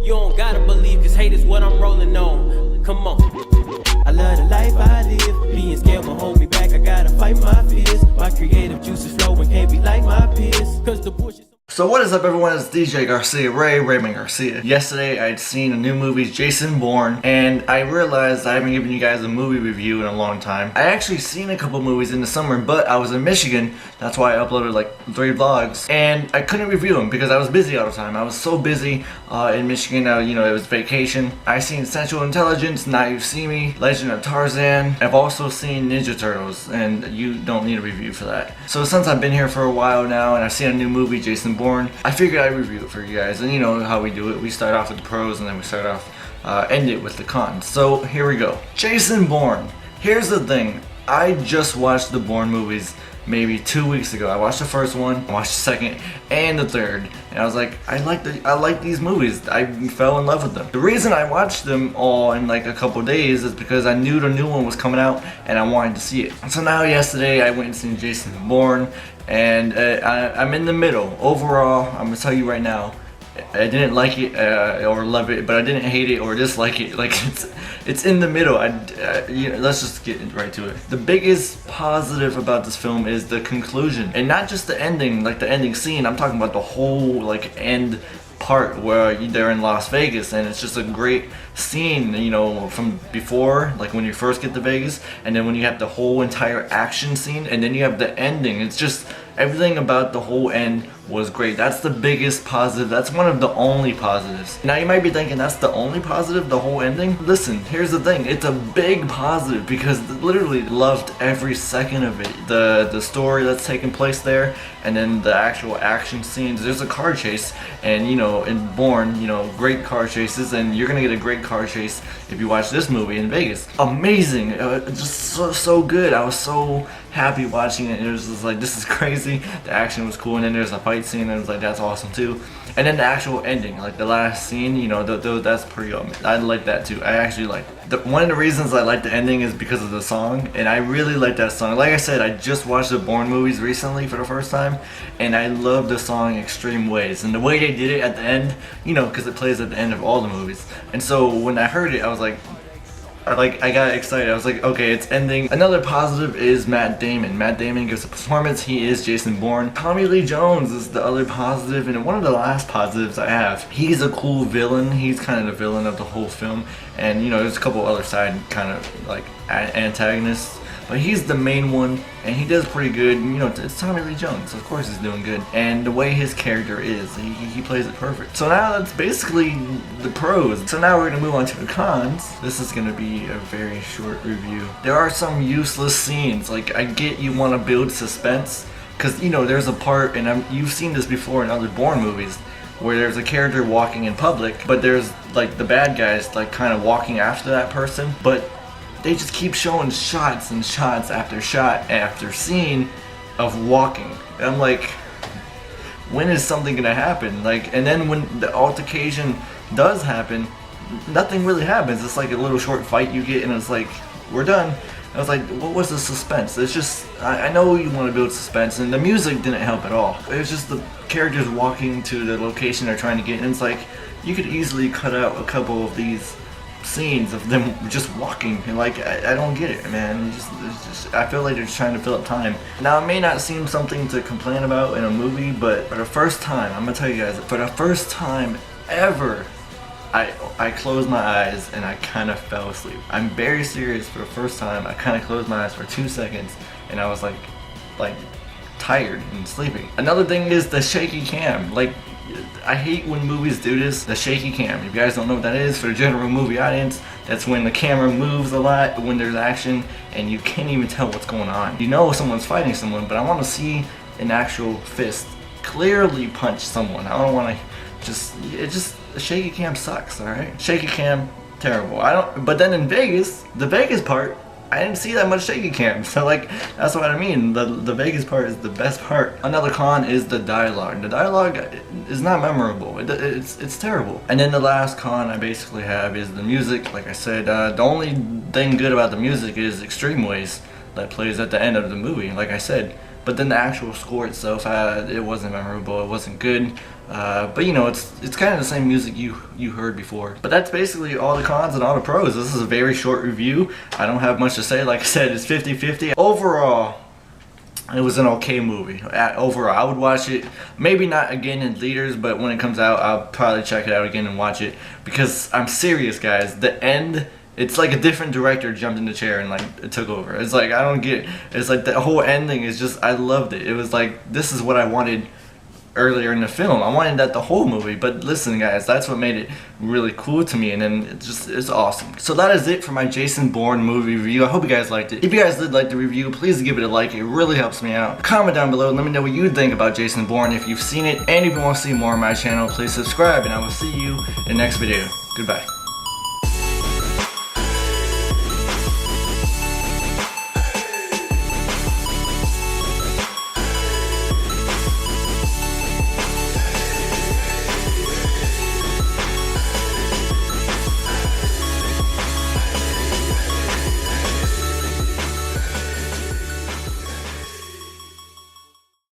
You don't gotta believe, cause hate is what I'm rolling on. Come on. I love the life I live. Being scared won't hold me back. I gotta fight my fears. My creative juices flowing, can't be like my peers. Cause the bullshit. So what is up, everyone? It's DJ Garcia, Raymond Garcia. Yesterday I'd seen a new movie, Jason Bourne, and I realized I haven't given you guys a movie review in a long time. I actually seen a couple movies in the summer, but I was in Michigan. That's why I uploaded like 3 vlogs, and I couldn't review them because I was busy all the time. I was so busy in Michigan. You know, it was vacation. I seen Central Intelligence, Now You See Me, Legend of Tarzan. I've also seen Ninja Turtles, and you don't need a review for that. So since I've been here for a while now, and I've seen a new movie, Jason Bourne, I figured I'd review it for you guys. And you know how we do it. We start off with the pros and then we start off, end it with the cons. So here we go. Jason Bourne. Here's the thing. I just watched the Bourne movies maybe 2 weeks ago. I watched the first one, I watched the second, and the third. And I was like, I like these movies. I fell in love with them. The reason I watched them all in like a couple days is because I knew the new one was coming out and I wanted to see it. So now yesterday I went and seen Jason Bourne, and I'm in the middle. Overall, I'm gonna tell you right now, I didn't like it or love it, but I didn't hate it or dislike it. Like it's in the middle. Let's just get right to it. The biggest positive about this film is the conclusion, and not just the ending, like the ending scene. I'm talking about the whole like end part where they're in Las Vegas, and it's just a great scene, you know, from before, like when you first get to Vegas, and then when you have the whole entire action scene, and then you have the ending. It's just everything about the whole end was great. That's the biggest positive. That's one of the only positives. Now you might be thinking, that's the only positive, the whole ending? Listen, here's the thing. It's a big positive because literally loved every second of it. The story that's taking place there, and then the actual action scenes. There's a car chase, and you know, in Bourne, you know, great car chases, and you're gonna get a great car chase if you watch this movie in Vegas. Amazing. Just so good. I was so happy watching it. It was just like, this is crazy. The action was cool, and then there's a fight scene, and it was like, that's awesome too. And then the actual ending, like the last scene, you know, that's pretty awesome. I like that too. I actually like it. One of the reasons I like the ending is because of the song, and I really like that song. Like I said, I just watched the Bourne movies recently for the first time, and I love the song Extreme Ways, and the way they did it at the end, you know, because it plays at the end of all the movies. And so when I heard it, I was like, I got excited. I was like, okay, it's ending. Another positive is Matt Damon. Matt Damon gives a performance. He is Jason Bourne. Tommy Lee Jones is the other positive, and one of the last positives I have. He's a cool villain. He's kind of the villain of the whole film, and you know, there's a couple other side kind of like antagonists, but he's the main one, and he does pretty good. You know, it's Tommy Lee Jones, of course he's doing good, and the way his character is, he plays it perfect. So now that's basically the pros. So now we're gonna move on to the cons. This is gonna be a very short review. There are some useless scenes. Like, I get you want to build suspense, because you know, there's a part, and you've seen this before in other Bourne movies, where there's a character walking in public, but there's like the bad guys like kind of walking after that person, but they just keep showing shots and shots after shot after scene of walking. And I'm like, when is something gonna happen? Like, and then when the altercation does happen, nothing really happens. It's like a little short fight you get, and it's like, we're done. I was like, what was the suspense? It's just, I know you want to build suspense, and the music didn't help at all. It was just the characters walking to the location they're trying to get, and it's like, you could easily cut out a couple of these scenes of them just walking, and like, I don't get it, man. It's just I feel like they're just trying to fill up time. Now, it may not seem something to complain about in a movie, but for the first time, I'm gonna tell you guys, for the first time ever, I closed my eyes and I kind of fell asleep. I'm very serious. For the first time, I kind of closed my eyes for 2 seconds, and I was like tired and sleeping. Another thing is the shaky cam. Like, I hate when movies do this, the shaky cam. If you guys don't know what that is, for the general movie audience, that's when the camera moves a lot when there's action and you can't even tell what's going on. You know someone's fighting someone, but I want to see an actual fist clearly punch someone. I don't want to the shaky cam sucks, alright? Shaky cam, terrible. But then in Vegas, the Vegas part, I didn't see that much shaky cam, so like, that's what I mean. The Vegas part is the best part. Another con is the dialogue. The dialogue is not memorable. It's terrible. And then the last con I basically have is the music. Like I said, the only thing good about the music is Extreme Ways that plays at the end of the movie, like I said. But then the actual score itself, it wasn't memorable. It wasn't good. But you know, it's kind of the same music you heard before. But that's basically all the cons and all the pros. This is a very short review. I don't have much to say. Like I said, it's 50-50. Overall, it was an okay movie. Overall, I would watch it. Maybe not again in theaters, but when it comes out, I'll probably check it out again and watch it. Because I'm serious, guys. The end, it's like a different director jumped in the chair and like it took over. It's like, I don't get, it's like the whole ending is just, I loved it. It was like, this is what I wanted earlier in the film. I wanted that the whole movie, but listen guys, that's what made it really cool to me, and then it's awesome. So that is it for my Jason Bourne movie review. I hope you guys liked it. If you guys did like the review, please give it a like. It really helps me out. Comment down below and let me know what you think about Jason Bourne if you've seen it, and if you want to see more on my channel, please subscribe, and I will see you in the next video. Goodbye.